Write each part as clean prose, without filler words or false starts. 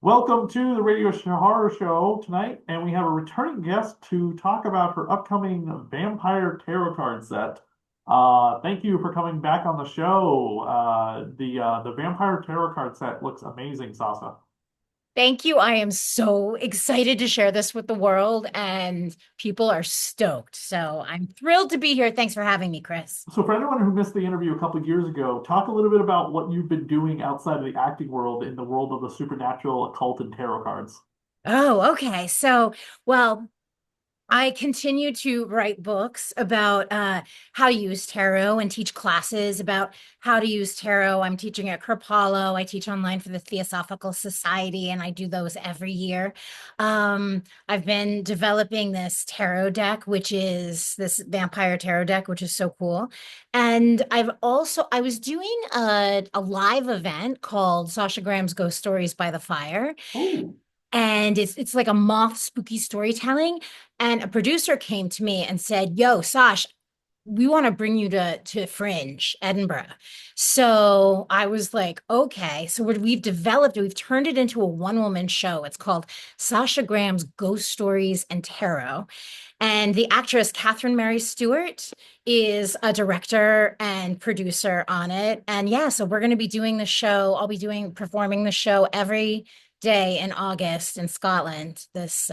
Welcome to the Horror Show tonight, and we have a returning guest to talk about her upcoming Vampire Tarot card set. Thank you for coming back on the show. The Vampire Tarot card set looks amazing, Sasha. Thank you. I am so excited to share this with the world, and people are stoked. So I'm thrilled to be here. Thanks for having me, Chris. So, for anyone who missed the interview a couple of years ago, talk a little bit about what you've been doing outside of the acting world in the world of the supernatural, occult, and tarot cards. Oh, okay. Well, I continue to write books about how to use tarot and teach classes about how to use tarot. I'm teaching at Kripalu. I teach online for the Theosophical Society, and I do those every year. I've been developing this tarot deck, which is this vampire tarot deck, which is so cool. And I was doing a live event called Sasha Graham's Ghost Stories by the Fire, Oh, and it's like a moth spooky storytelling. And a producer came to me and said, "Yo, Sash, we want to bring you to Fringe, Edinburgh." So I was like, "Okay." So we've developed it. We've turned it into a one-woman show. It's called Sasha Graham's Ghost Stories and Tarot. And the actress Catherine Mary Stewart is a director and producer on it. And yeah, so we're going to be doing the show. I'll be doing performing the show every day in August in Scotland this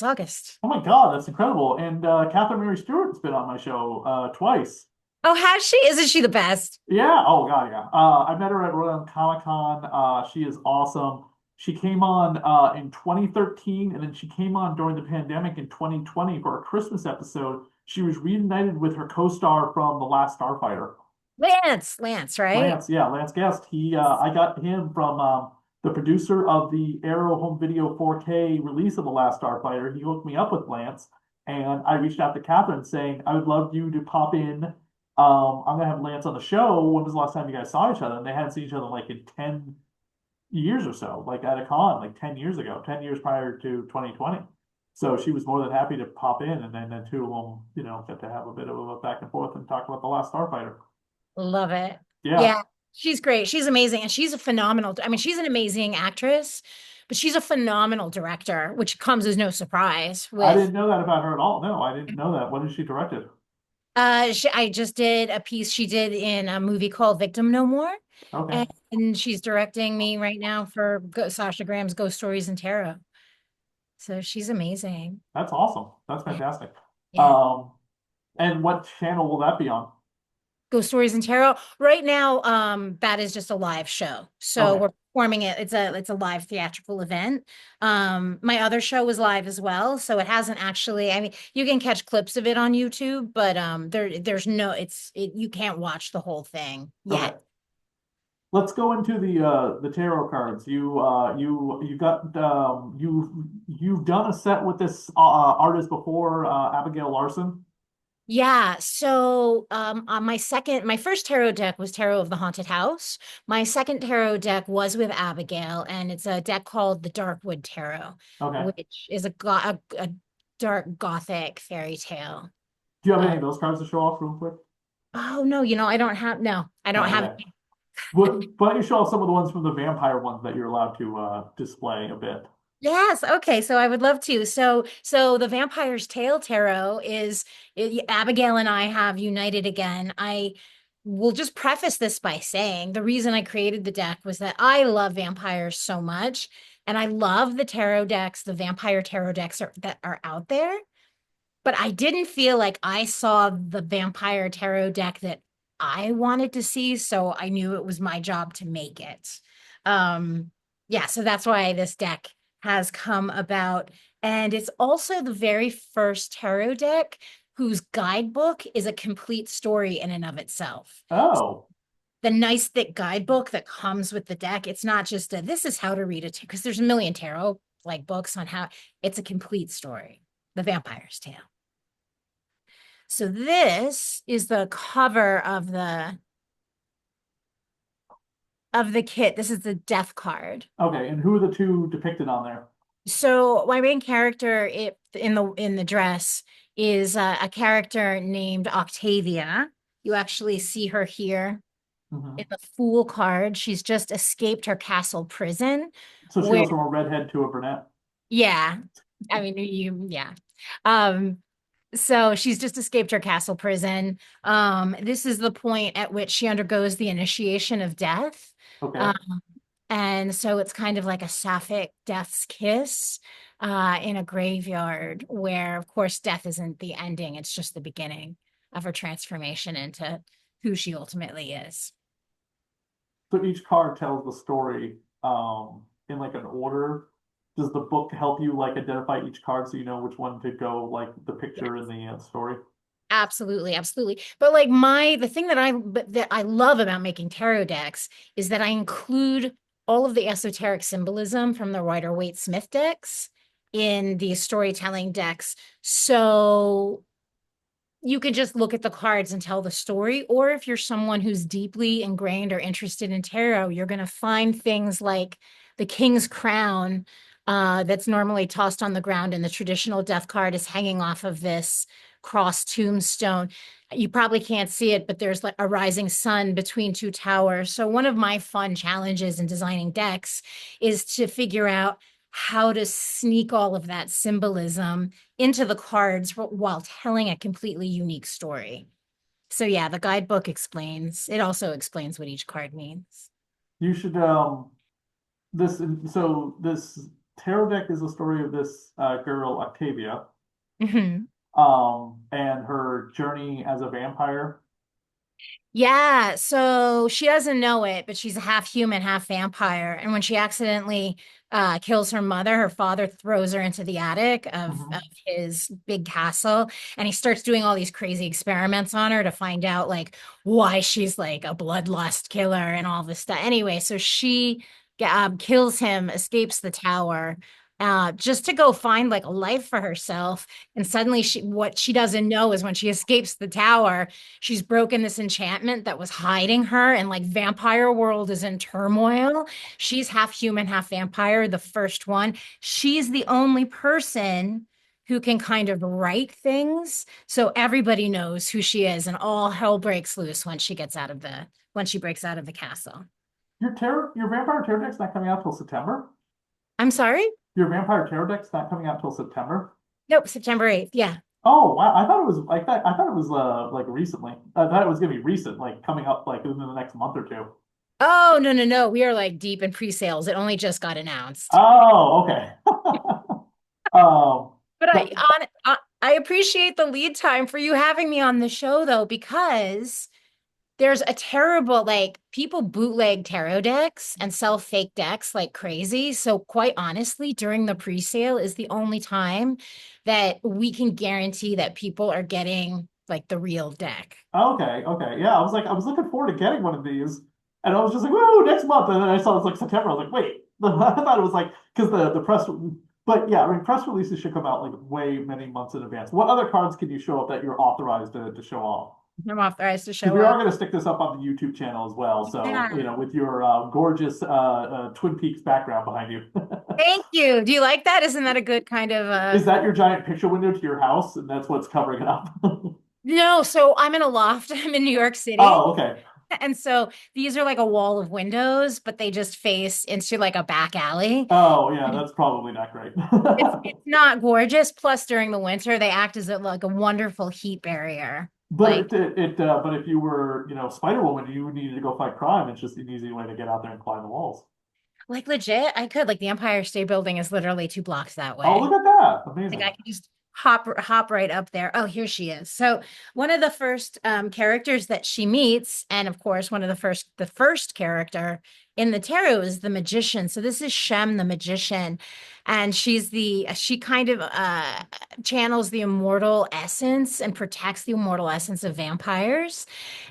August. oh my God, that's incredible. And Catherine Mary Stewart's been on my show twice. Oh, has she? Isn't she the best? Yeah. Oh God, yeah. I met her at Rhode Island Comic Con. She is awesome. She came on in 2013, and then she came on during the pandemic in 2020 for a Christmas episode. She was reunited with her co-star from The Last Starfighter. Lance, right? Lance, yeah, Lance Guest. I got him from the producer of the Arrow Home Video 4K release of The Last Starfighter. He hooked me up with Lance, and I reached out to Catherine saying, I would love you to pop in. I'm gonna have Lance on the show. When was the last time you guys saw each other? And they hadn't seen each other like in 10 years or so, like at a con, like 10 years ago, 10 years prior to 2020. So she was more than happy to pop in, and then the two of them, get to have a bit of a back and forth and talk about The Last Starfighter. Love it. Yeah. Yeah, she's great. She's amazing. And she's a phenomenal, I mean, she's an amazing actress, but she's a phenomenal director, which comes as no surprise I with didn't know that about her at all. No, I didn't know that. When is she directed? I just did a piece she did in a movie called Victim No More. Okay, And she's directing me right now for Sasha Graham's Ghost Stories and Tarot. So she's amazing. that's awesome. That's Yeah. fantastic. Yeah. Um, and what channel will that be on? Ghost Stories and Tarot. Right now, that is just a live show. So Okay, we're performing it. It's a live theatrical event. My other show was live as well. So it hasn't actually, I mean, you can catch clips of it on YouTube, but there's no you can't watch the whole thing okay. yet. Let's go into the tarot cards. You got you've done a set with this artist before, Abigail Larson. Yeah, so on my first tarot deck was Tarot of the Haunted House. My second tarot deck was with Abigail, and it's a deck called the Darkwood Tarot, Okay. which is a dark gothic fairy tale. Do you have any Uh, of those cards to show off real quick? oh no, I don't have no, I don't No. have. Okay. Why don't you show off some of the ones from the vampire ones that you're allowed to display a bit? Yes, okay, so I would love to. So the Vampire's Tale Tarot Abigail and I have united again. I will just preface this by saying the reason I created the deck was that I love vampires so much, and I love the tarot decks, the vampire tarot decks that are out there, but I didn't feel like I saw the vampire tarot deck that I wanted to see, so I knew it was my job to make it. Yeah, so that's why this deck has come about. And it's also the very first tarot deck whose guidebook is a complete story in and of itself. Oh, The nice thick guidebook that comes with the deck, it's not just this is how to read it, because there's a million tarot like books on how it's a complete story. The Vampire's Tale. So this is the cover of the kit. This is the death card. okay. And who are the two depicted on there? So my main character in the dress is a character named Octavia. You actually see her here. In Hmm. the Fool card, she's just escaped her castle prison, So she where, goes from a redhead to a brunette. yeah, I mean, yeah. Um, so she's just escaped her castle prison. This is the point at which she undergoes the initiation of death. Okay. Um, and so it's kind of like a sapphic death's kiss in a graveyard where, of course, death isn't the ending, it's just the beginning of her transformation into who she ultimately is. So each card tells the story in like an order. Does the book help you like identify each card so you know which one to go like the picture in the story? Absolutely, absolutely. But the thing that I love about making tarot decks is that I include all of the esoteric symbolism from the Rider-Waite-Smith decks in these storytelling decks. So you can just look at the cards and tell the story. Or if you're someone who's deeply ingrained or interested in tarot, you're going to find things like the King's Crown, that's normally tossed on the ground, and the traditional death card is hanging off of this cross tombstone. You probably can't see it, but there's like a rising sun between two towers. So, one of my fun challenges in designing decks is to figure out how to sneak all of that symbolism into the cards while telling a completely unique story. So yeah, the guidebook explains, it also explains what each card means. You should this so this tarot deck is the story of this girl Octavia Mhm. and her journey as a vampire. Yeah, so she doesn't know it, but she's a half human, half vampire. And when she accidentally kills her mother, her father throws her into the attic of Hmm. his big castle, and he starts doing all these crazy experiments on her to find out like why she's like a bloodlust killer and all this stuff. Anyway, so she kills him, escapes the tower. Just to go find like a life for herself. And suddenly what she doesn't know is when she escapes the tower, she's broken this enchantment that was hiding her, and like vampire world is in turmoil. She's half human, half vampire, the first one. She's the only person who can kind of write things. So everybody knows who she is, and all hell breaks loose when she breaks out of the castle. Your vampire tarot deck's not coming out till September. I'm sorry? Your vampire tarot deck's not coming out till September. Nope, September 8th. Yeah. Oh wow! I thought it was like that. I thought it was like recently. I thought it was gonna be recent, like coming up like within the next month or two. Oh, no, no, no. We are like deep in pre-sales. It only just got announced. Oh, okay. Um, But but I appreciate the lead time for you having me on the show though, because there's a terrible like people bootleg tarot decks and sell fake decks like crazy. So quite honestly, during the pre-sale is the only time that we can guarantee that people are getting like the real deck. okay, okay, yeah. I was looking forward to getting one of these, and I was just like, "Woo, next month!" And then I saw it's like September. I was like, "Wait," I thought it was like because the press, but yeah, I mean, press releases should come out like way many months in advance. What other cards can you show up that you're authorized to show off? I'm authorized to Because show we are off. going to stick this up on the YouTube channel as well. So, you Yeah. know, with your gorgeous Twin Peaks background behind you. Thank you. Do you like that? Isn't that a good kind of Is that your giant picture window to your house? And that's what's covering it up? No, so I'm in a loft. I'm in New York City. Oh, okay. And so these are like a wall of windows, but they just face into like a back alley. Oh, yeah, that's probably not great. It's not gorgeous. Plus, during the winter, they act as like a wonderful heat barrier. Like But if you were, you know, Spider Woman, you needed to go fight crime. It's just an easy way to get out there and climb the walls. like legit, I could like the Empire State Building is literally 2 blocks that Oh, look way. at that. Like Amazing. I could just hop right up there. Oh, here she is. So one of the first characters that she meets, and of course, one of the first character in the tarot is the magician. So this is Shem the magician, and she kind of channels the immortal essence and protects the immortal essence of vampires.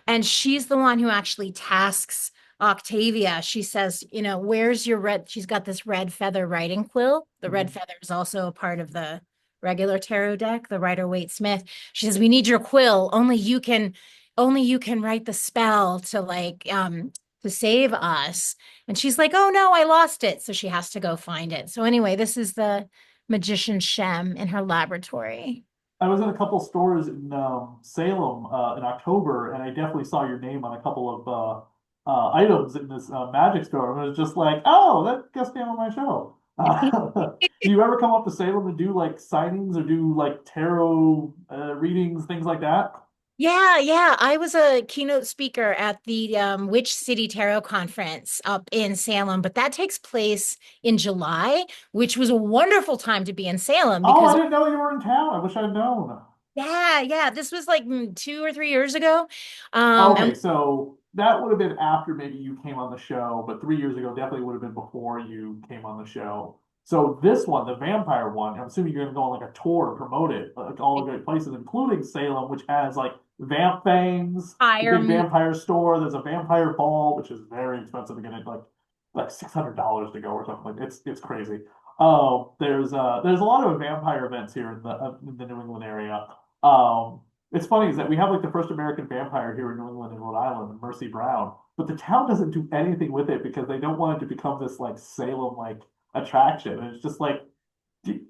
And she's the one who actually tasks Octavia. She says, you know, where's your red? She's got this red feather writing quill. The red Mhm. feather is also a part of the regular tarot deck, the Rider-Waite-Smith. She says, we need your quill. Only you can write the spell to to save us. And she's like, oh no, I lost it. So she has to go find it. So anyway, this is the magician Shem in her laboratory. I was in a couple stores in Salem in October, and I definitely saw your name on a couple of items in this magic store, and it was just like, oh, that guest came on my show. Do you ever come up to Salem and do like signings or do like tarot readings, things like that? Yeah, yeah. I was a keynote speaker at the Witch City Tarot Conference up in Salem, but that takes place in July, which was a wonderful time to be in Salem Oh, I because didn't know you were in town. I wish I'd known. yeah, yeah, this was like 2 or 3 years ago. And Okay, so that would have been after maybe you came on the show, but 3 years ago definitely would have been before you came on the show. So this one, the vampire one, I'm assuming you're gonna go on like a tour to promote it, like all the great places, including Salem, which has like Vamp Fangs, the hire big me. vampire store. There's a vampire ball, which is very expensive to get it, like $600 to go or something. Like it's crazy. There's a lot of vampire events here in the New England area. Um, it's funny is that we have like the first American vampire here in New England and Rhode Island, Mercy Brown, but the town doesn't do anything with it because they don't want it to become this like Salem like attraction. And it's just like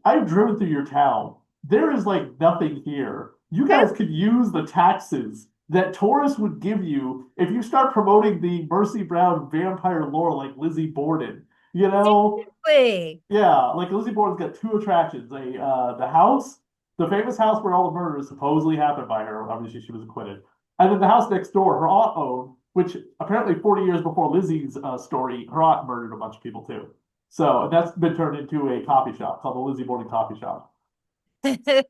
I've driven through your town. There is like nothing here. You guys could use the taxes that tourists would give you if you start promoting the Mercy Brown vampire lore like Lizzie Borden. You know, Seriously. yeah, like Lizzie Borden's got two attractions: the house, the famous house where all the murders supposedly happened by her. Obviously, she was acquitted, and then the house next door, her aunt owned, which apparently 40 years before Lizzie's story, her aunt murdered a bunch of people too. So and that's been turned into a coffee shop called the Lizzie Borden Coffee Shop. And then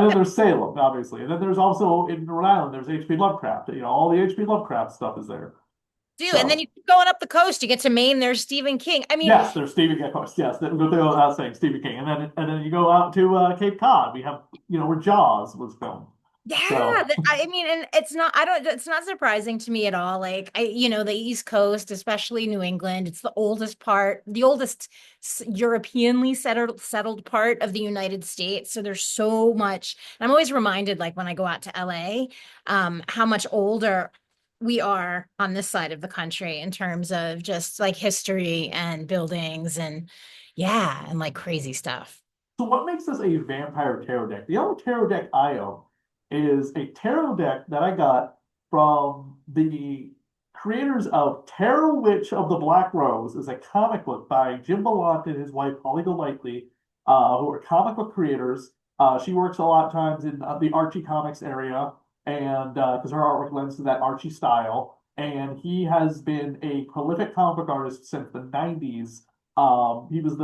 there's Salem, obviously, and then there's also in Rhode Island, there's H.P. Lovecraft. You know, all the H.P. Lovecraft stuff is there. Do, and then you So keep going up the coast, you get to Maine, there's Stephen King. I mean, yes, there's Stephen King. Of course, yes, that what they were saying, Stephen King, and then you go out to Cape Cod. We have where Jaws was filmed. yeah, So I mean, and it's not surprising to me at all. Like, the East Coast, especially New England, it's the oldest part, the oldest Europeanly settled part of the United States. So there's so much. And I'm always reminded, like, when I go out to LA, how much older we are on this side of the country in terms of just like history and buildings and yeah, and like crazy stuff. So what makes this a vampire tarot deck? The only tarot deck I own is a tarot deck that I got from the creators of Tarot Witch of the Black Rose, is a comic book by Jim Ballant and his wife Holly Golightly, who are comic book creators. She works a lot of times in the Archie comics area, and because her artwork lends to that Archie style. And he has been a prolific comic book artist since the 90s. He was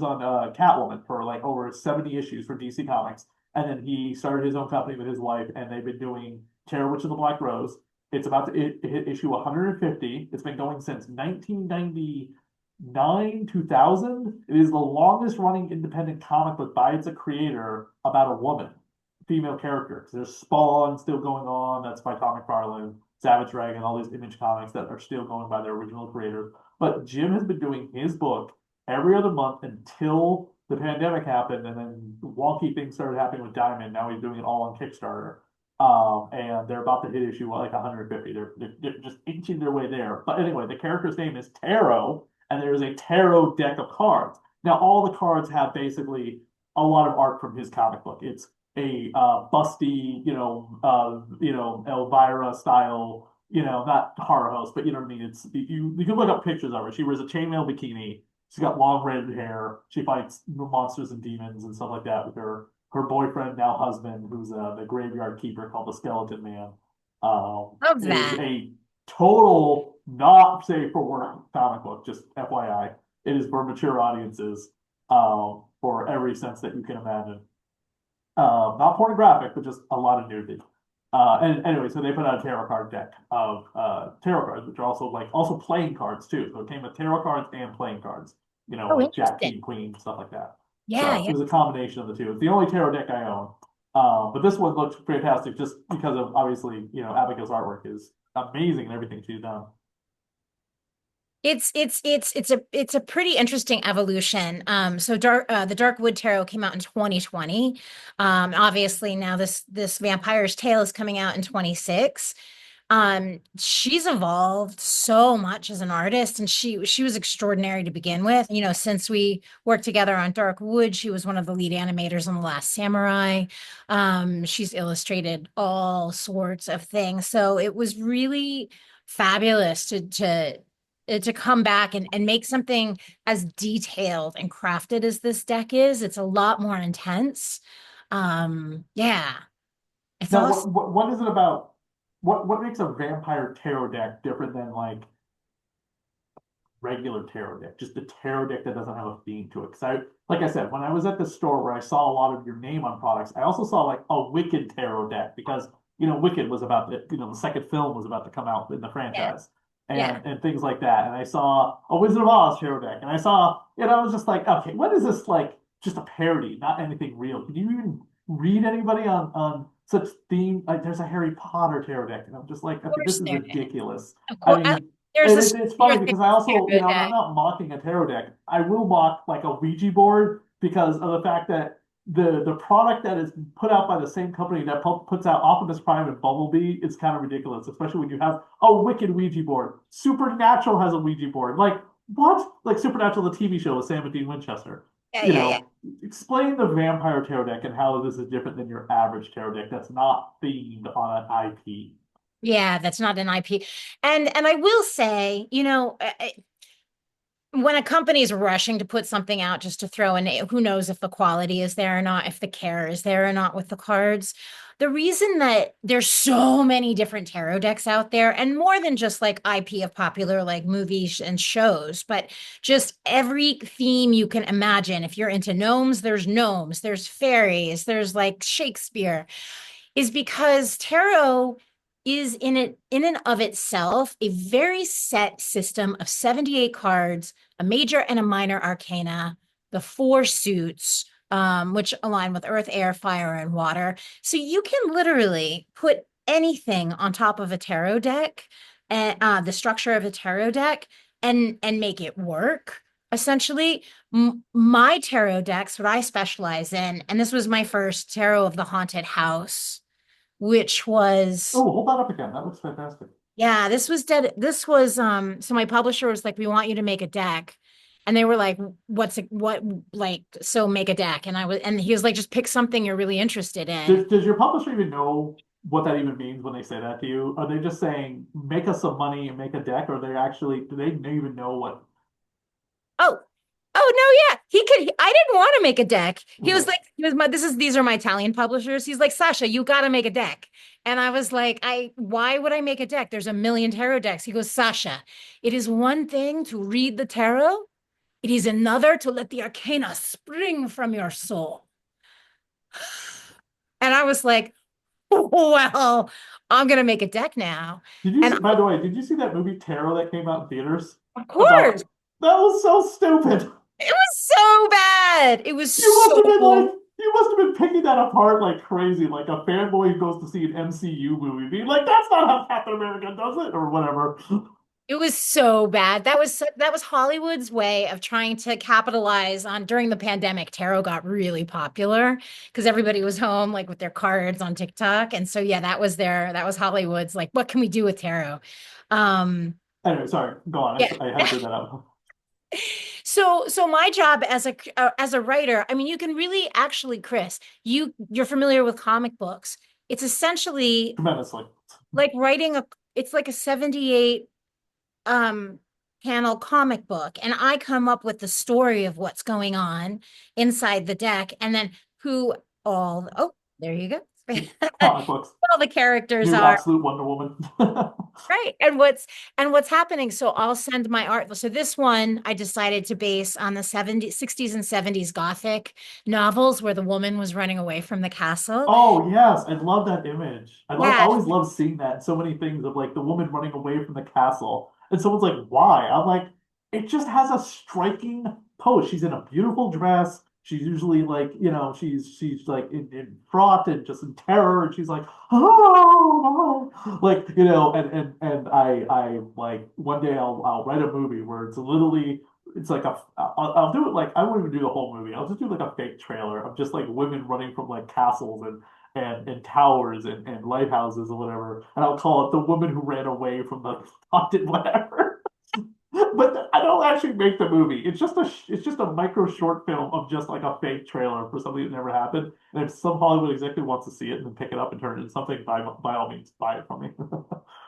on Catwoman for like over 70 issues for DC Comics, and then he started his own company with his wife, and they've been doing Terror Witch of the Black Rose. It's about to hit issue 150. It's been going since 1999, 2000. It is the longest running independent comic book by its creator about a woman, female character. There's Spawn still going on. That's by Tom McFarlane, Savage Dragon, all these Image comics that are still going by their original creators. But Jim has been doing his book every other month until the pandemic happened, and then wonky things started happening with Diamond. Now he's doing it all on Kickstarter. And they're about to hit issue like 150. They're just inching their way there. But anyway, the character's name is Tarot, and there's a tarot deck of cards. Now, all the cards have basically a lot of art from his comic book. It's a busty, Elvira style, not horror host, but you know what I mean. It's you can look up pictures of her. She wears a chainmail bikini. She's got long red hair. She fights monsters and demons and stuff like that with her boyfriend, now husband, who's the graveyard keeper called the Skeleton Man. Love It is that. a total not safe for work comic book, just FYI. It is for mature audiences, for every sense that you can imagine. Not pornographic, but just a lot of nudity. And anyway, so they put out a tarot card deck of tarot cards, which are also playing cards too. So it came with tarot cards and playing cards, Oh, like Jack, interesting. King, Queen, stuff like that. Yeah, So yeah. it was a combination of the two. It's the only tarot deck I own. But this one looks fantastic just because of obviously, Abigail's artwork is amazing and everything she's done. It's a pretty interesting evolution. So the Dark Wood Tarot came out in 2020. Obviously now this Vampire's Tale is coming out in 26. She's evolved so much as an artist, and she was extraordinary to begin with. Since we worked together on Dark Wood, she was one of the lead animators on The Last Samurai. She's illustrated all sorts of things. So it was really fabulous to come back and make something as detailed and crafted as this deck is. It's a lot more intense. Yeah, it's Now, awesome. what is it about? What makes a vampire tarot deck different than like regular tarot deck, just the tarot deck that doesn't have a theme to it? Because like I said, when I was at the store where I saw a lot of your name on products, I also saw like a Wicked tarot deck because Wicked was about the second film was about to come out in the Yeah, franchise yeah. and things like that. And I saw a Wizard of Oz tarot deck, and I saw, I was just like, okay, what is this like? Just a parody, not anything real. Can you even read anybody on such theme? Like, there's a Harry Potter tarot deck, and I'm just like, Of okay, this course is there is. ridiculous. Of I course, mean, there's and a it's funny Stranger because Things I also, tarot I'm deck. not mocking a tarot deck. I will mock like a Ouija board because of the fact that the product that is put out by the same company that puts out Optimus Prime and Bumblebee is kind of ridiculous, especially when you have a wicked Ouija board. Supernatural has a Ouija board. Like, what? Like Supernatural, the TV show with Sam and Dean Winchester. Yeah, You yeah, yeah. know, explain the vampire tarot deck and how this is different than your average tarot deck that's not themed on an IP. Yeah, that's not an IP. And I will say, when a company is rushing to put something out just to throw in, who knows if the quality is there or not, if the care is there or not with the cards. The reason that there's so many different tarot decks out there, and more than just like IP of popular like movies and shows, but just every theme you can imagine. If you're into gnomes, there's fairies, there's like Shakespeare, is because tarot is in and of itself a very set system of 78 cards, a major and a minor arcana, the four suits, which align with earth, air, fire, and water. So you can literally put anything on top of a tarot deck and the structure of a tarot deck and make it work. Essentially, my tarot decks, what I specialize in, and this was my first tarot of the haunted house, which was, Oh, hold that up again. That looks fantastic. yeah, this was dead. This was so my publisher was like, we want you to make a deck. And they were like, what like so make a deck. And he was like, just pick something you're really interested in. Does your publisher even know what that even means when they say that to you? Are they just saying, make us some money and make a deck? Or are they actually, do they even know what? Oh, oh no, yeah. I didn't want to make a deck. He was Okay. like, these are my Italian publishers. He's like, Sasha, you gotta make a deck. And I was like, why would I make a deck? There's a million tarot decks. He goes, Sasha, it is one thing to read the tarot. It is another to let the arcana spring from your soul. And I was like, well, I'm gonna make a deck now. Did you And see, by the way, did you see that movie Tarot that came out in theaters? of course, About, that was so stupid. it was so bad. It was You must have been like, so you must have been picking that apart like crazy, like a fanboy who goes to see an MCU movie, being like, that's not how Captain America does it, or whatever. it was so bad. That was Hollywood's way of trying to capitalize on during the pandemic. Tarot got really popular because everybody was home like with their cards on TikTok. And so yeah, that was Hollywood's like, what can we do with tarot? Um Anyway, sorry, go on. yeah. I had to bring that up So my job as a writer, I mean, you can really actually, Chris, you're familiar with comic books. It's essentially tremendously. like it's like a 78 um panel comic book, and I come up with the story of what's going on inside the deck, and then who all oh, there you go. Comic books. All the characters New are. absolute Wonder Woman. Right. And what's happening? So I'll send my art. So this one I decided to base on the 70s, 60s and 70s Gothic novels where the woman was running away from the castle. Oh yes, I love that image. I Yeah. always love seeing that in so many things of like the woman running away from the castle. And someone's like, why? I'm like, it just has a striking pose. She's in a beautiful dress. She's usually like, she's like in fraught and just in terror. And she's like, oh, like, and I like one day I'll write a movie where it's like I'll do it like I won't even do the whole movie. I'll just do like a fake trailer of just like women running from like castles and towers and lighthouses or whatever. And I'll call it The Woman Who Ran Away from the Haunted Whatever. but I don't actually make the movie. It's just a micro short film of just like a fake trailer for something that never happened. And if some Hollywood executive wants to see it and then pick it up and turn it into something, by all means, buy it from me.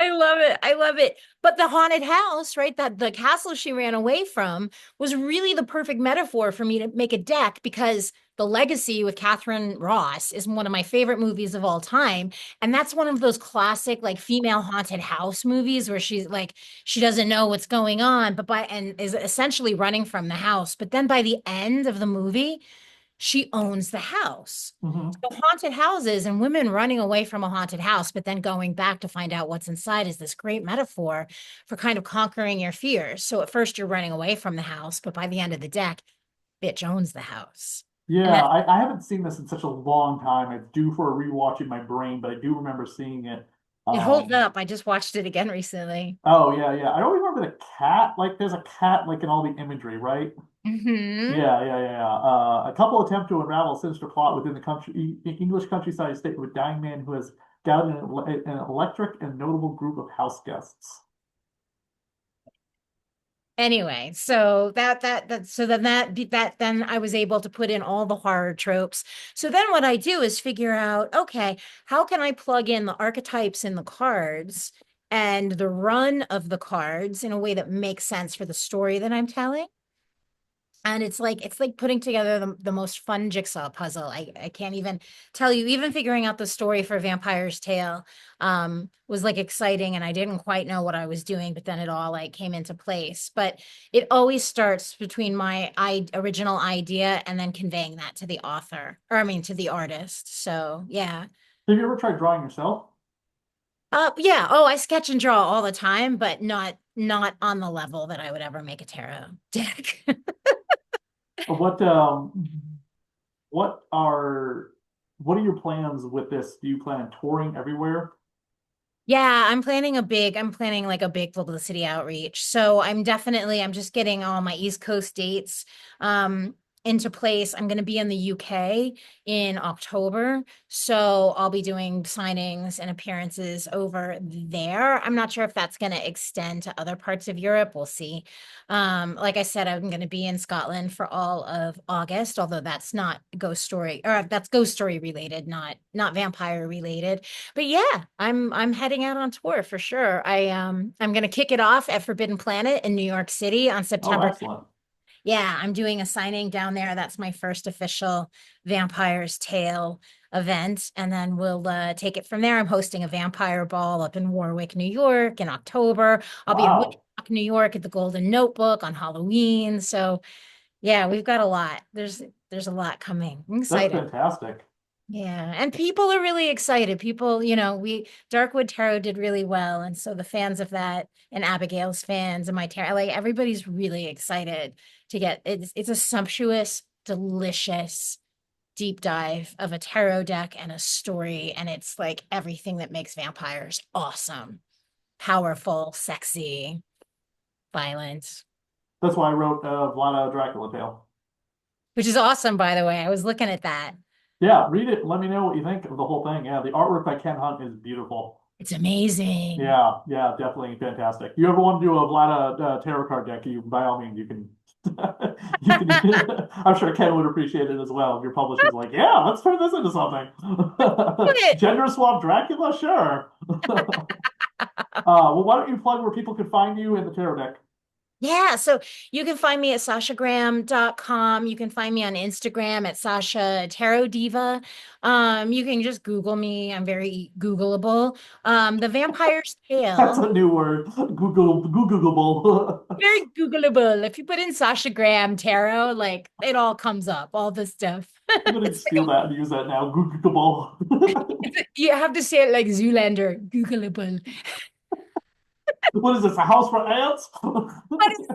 I love it. I love it. But the haunted house, right? That the castle she ran away from was really the perfect metaphor for me to make a deck because The Legacy with Catherine Ross is one of my favorite movies of all time. And that's one of those classic like female haunted house movies where she's like she doesn't know what's going on, but by and is essentially running from the house. But then by the end of the movie, she owns the house. Mhm. So haunted houses and women running away from a haunted house, but then going back to find out what's inside is this great metaphor for kind of conquering your fears. So at first you're running away from the house, but by the end of the deck, bitch owns the house. And Yeah, that I haven't seen this in such a long time. It's due for a rewatch in my brain, but I do remember seeing it. it holds Um, up. I just watched it again recently. oh yeah, yeah. I don't remember the cat. Like, there's a cat like in all the imagery, right? Hmm. Yeah, yeah, yeah, yeah. A couple attempt to unravel a sinister plot within the English countryside estate of a dying man who has gathered an electric and notable group of house guests. Anyway, so that then I was able to put in all the horror tropes. So then what I do is figure out, okay, how can I plug in the archetypes in the cards and the run of the cards in a way that makes sense for the story that I'm telling? And it's like putting together the most fun jigsaw puzzle. I can't even tell you, even figuring out the story for Vampire's Tale was like exciting and I didn't quite know what I was doing, but then it all like came into place. But it always starts between my original idea and then conveying that to the author, or I mean to the artist. So yeah. Have you ever tried drawing yourself? Yeah. Oh, I sketch and draw all the time, but not on the level that I would ever make a tarot deck. What what are what are your plans with this? Do you plan on touring everywhere? Yeah, I'm planning like a big publicity outreach. So I'm just getting all my East Coast dates into place. I'm going to be in the UK in October. So I'll be doing signings and appearances over there. I'm not sure if that's going to extend to other parts of Europe. We'll see. Like I said, I'm going to be in Scotland for all of August, although that's not ghost story or that's ghost story related, not vampire related. But yeah, I'm heading out on tour for sure. I'm gonna kick it off at Forbidden Planet in New York City on Oh, September. excellent. Yeah, I'm doing a signing down there. That's my first official Vampire's Tale event. And then we'll take it from there. I'm hosting a vampire ball up in Warwick, New York in October. I'll be in Wow. Woodstock, New York at the Golden Notebook on Halloween. So yeah, we've got a lot. There's a lot coming. I'm That's excited. fantastic. Yeah, and people are really excited. People, we Darkwood Tarot did really well, and so the fans of that and Abigail's fans and my tarot, like everybody's really excited to get it's a sumptuous, delicious deep dive of a tarot deck and a story, and it's like everything that makes vampires awesome, powerful, sexy, violent, That's why I wrote Vlada Dracula Tale. which is awesome, by the way. I was looking at that. Yeah, read it. Let me know what you think of the whole thing. Yeah, the artwork by Ken Hunt is beautiful. It's amazing. Yeah, yeah, definitely fantastic. You ever want to do a Vlada tarot card deck? You by all means you can. You can. I'm sure Ken would appreciate it as well. If your publisher's like, yeah, let's turn this into something. Do it. Gender swap Dracula, sure. Well, why don't you plug where people can find you in the tarot deck? Yeah, so you can find me at sashagraham.com. You can find me on Instagram at Sasha Tarot Diva. You can just Google me. I'm very Googleable. The Vampire's That's Tale, a new word. Googleable. very Googleable. If you put in Sasha Graham Tarot, like it all comes up, all the stuff. I'm gonna It's steal like that and use that now. Googleable. you have to say it like Zoolander, Googleable. What is this? A house for ants? What is,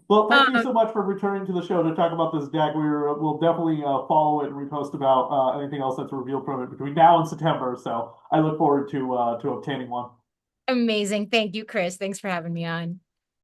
Well, thank you um, so much for returning to the show to talk about this deck. We'll definitely follow it and repost about anything else that's revealed from it between now and September. So I look forward to obtaining one. Amazing. Thank you, Chris. Thanks for having me on.